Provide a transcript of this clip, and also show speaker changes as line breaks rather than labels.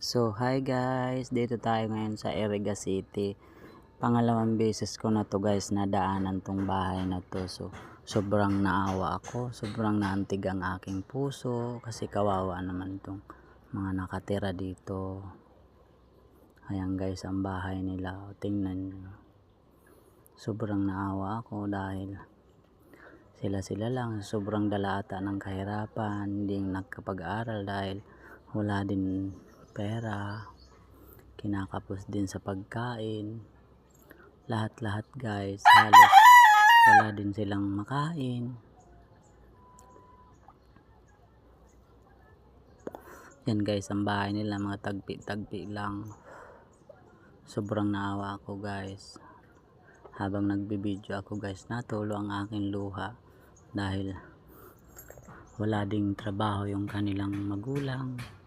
So, hi guys! Dito tayo ngayon sa Iriga City. Pangalawang beses ko na to guys na daanan tong bahay na to. So, sobrang naawa ako. Sobrang naantig ang aking puso. Kasi kawawa naman tong mga nakatira dito. Ayan guys, ang bahay nila. Tingnan nyo. Sobrang naawa ako dahil sila lang. Sobrang dalaata ng kahirapan. Hindi nagkapag-aral dahil wala din pera, kinakapos din sa pagkain, lahat guys, halos wala din silang makain. Yan guys, ang bahay nila mga tagpi lang. Sobrang naawa ako guys. Habang nagbibideo ako guys, natulo ang aking luha dahil wala ding trabaho yung kanilang magulang.